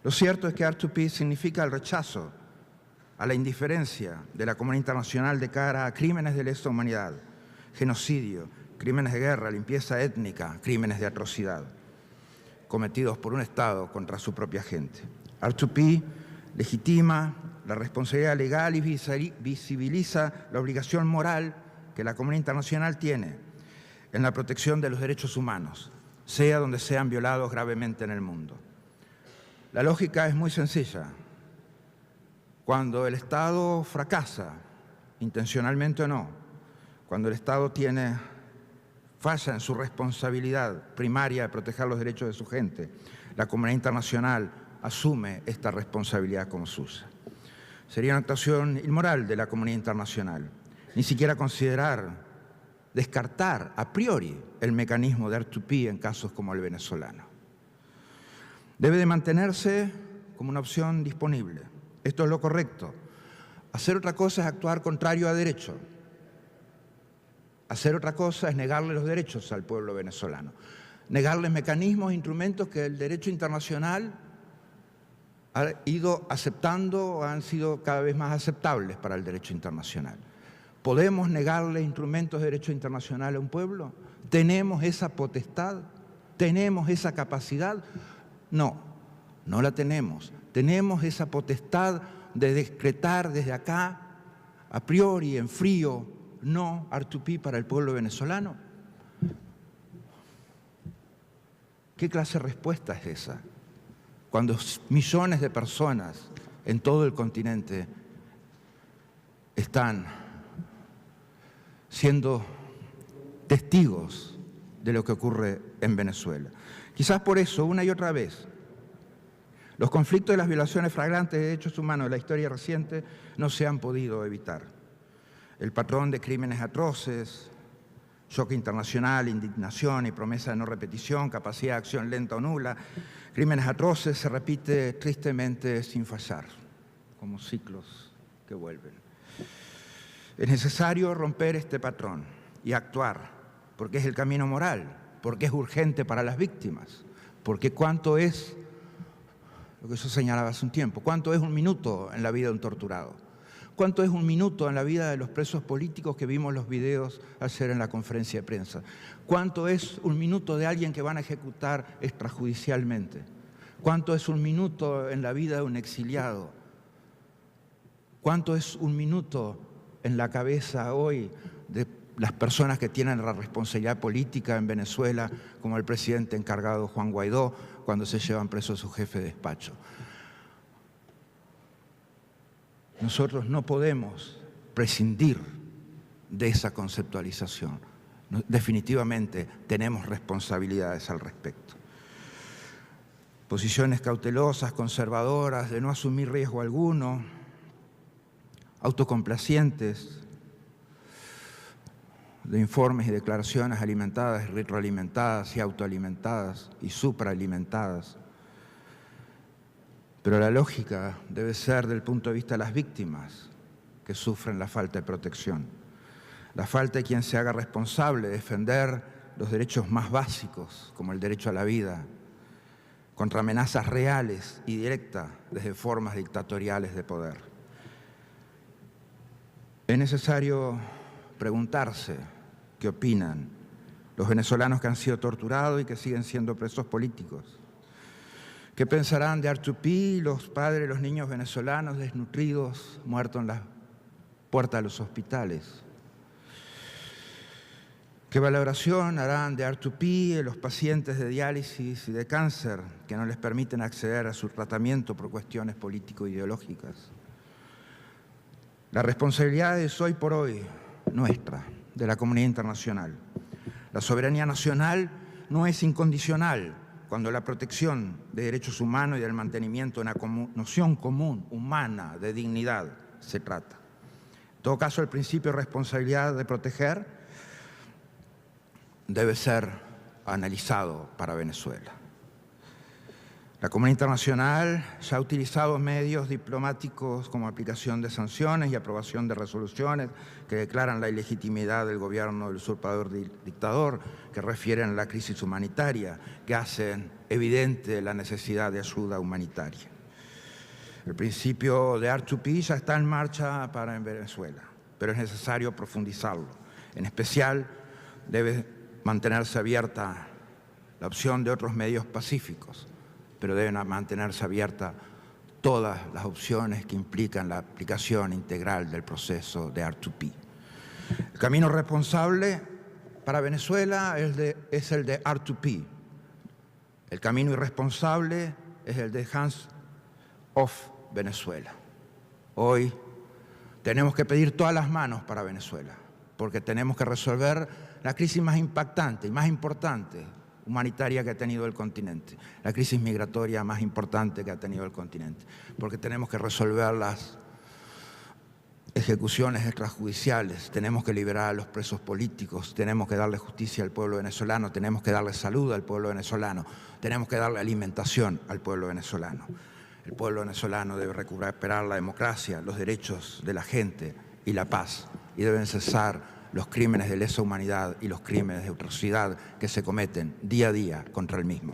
Lo cierto es que R2P significa el rechazo a la indiferencia de la comunidad internacional de cara a crímenes de lesa humanidad, genocidio, crímenes de guerra, limpieza étnica, crímenes de atrocidad cometidos por un Estado contra su propia gente. R2P legitima la responsabilidad legal y visibiliza la obligación moral que la comunidad internacional tiene en la protección de los derechos humanos, sea donde sean violados gravemente en el mundo. La lógica es muy sencilla. Cuando el Estado fracasa, intencionalmente o no, cuando el Estado falla en su responsabilidad primaria de proteger los derechos de su gente, la comunidad internacional asume esta responsabilidad como suya. Sería una actuación inmoral de la comunidad internacional, ni siquiera descartar a priori el mecanismo de R2P en casos como el venezolano. Debe de mantenerse como una opción disponible. Esto es lo correcto. Hacer otra cosa es actuar contrario a derecho. Hacer otra cosa es negarle los derechos al pueblo venezolano. Negarles mecanismos e instrumentos que el derecho internacional ha ido aceptando o han sido cada vez más aceptables para el derecho internacional. ¿Podemos negarle instrumentos de derecho internacional a un pueblo? ¿Tenemos esa potestad? ¿Tenemos esa capacidad? No, no la tenemos. ¿Tenemos esa potestad de decretar desde acá, a priori, en frío, no R2P para el pueblo venezolano? ¿Qué clase de respuesta es esa? Cuando millones de personas en todo el continente están siendo testigos de lo que ocurre en Venezuela. Quizás por eso, una y otra vez, los conflictos y las violaciones flagrantes de derechos humanos de la historia reciente no se han podido evitar. El patrón de crímenes atroces, choque internacional, indignación y promesa de no repetición, capacidad de acción lenta o nula, crímenes atroces se repite tristemente sin fallar, como ciclos que vuelven. Es necesario romper este patrón y actuar, porque es el camino moral, porque es urgente para las víctimas, porque cuánto es, lo que yo señalaba hace un tiempo, cuánto es un minuto en la vida de un torturado, cuánto es un minuto en la vida de los presos políticos que vimos los videos ayer en la conferencia de prensa, cuánto es un minuto de alguien que van a ejecutar extrajudicialmente, cuánto es un minuto en la vida de un exiliado, cuánto es un minuto en la cabeza hoy de las personas que tienen la responsabilidad política en Venezuela, como el presidente encargado Juan Guaidó, cuando se llevan preso a su jefe de despacho. Nosotros no podemos prescindir de esa conceptualización. Definitivamente tenemos responsabilidades al respecto. Posiciones cautelosas, conservadoras, de no asumir riesgo alguno, autocomplacientes, de informes y declaraciones alimentadas, retroalimentadas y autoalimentadas y supraalimentadas. Pero la lógica debe ser del punto de vista de las víctimas que sufren la falta de protección, la falta de quien se haga responsable de defender los derechos más básicos, como el derecho a la vida, contra amenazas reales y directas desde formas dictatoriales de poder. Es necesario preguntarse qué opinan los venezolanos que han sido torturados y que siguen siendo presos políticos. ¿Qué pensarán de R2P, los padres de los niños venezolanos desnutridos, muertos en la puerta de los hospitales? ¿Qué valoración harán de R2P los pacientes de diálisis y de cáncer que no les permiten acceder a su tratamiento por cuestiones político-ideológicas? La responsabilidad es hoy por hoy nuestra, de la comunidad internacional. La soberanía nacional no es incondicional cuando la protección de derechos humanos y del mantenimiento de una noción común, humana, de dignidad, se trata. En todo caso, el principio de responsabilidad de proteger debe ser analizado para Venezuela. La comunidad internacional ya ha utilizado medios diplomáticos como aplicación de sanciones y aprobación de resoluciones que declaran la ilegitimidad del gobierno del usurpador dictador, que refieren a la crisis humanitaria, que hacen evidente la necesidad de ayuda humanitaria. El principio de R2P ya está en marcha en Venezuela, pero es necesario profundizarlo. En especial, debe mantenerse abierta la opción de otros medios pacíficos, pero deben mantenerse abiertas todas las opciones que implican la aplicación integral del proceso de R2P. El camino responsable para Venezuela es el de R2P. El camino irresponsable es el de hands off Venezuela. Hoy tenemos que pedir todas las manos para Venezuela, porque tenemos que resolver la crisis más impactante y más importante humanitaria que ha tenido el continente, la crisis migratoria más importante que ha tenido el continente, porque tenemos que resolver las ejecuciones extrajudiciales, tenemos que liberar a los presos políticos, tenemos que darle justicia al pueblo venezolano, tenemos que darle salud al pueblo venezolano, tenemos que darle alimentación al pueblo venezolano. El pueblo venezolano debe recuperar la democracia, los derechos de la gente y la paz, y deben cesar los crímenes de lesa humanidad y los crímenes de atrocidad que se cometen día a día contra el mismo.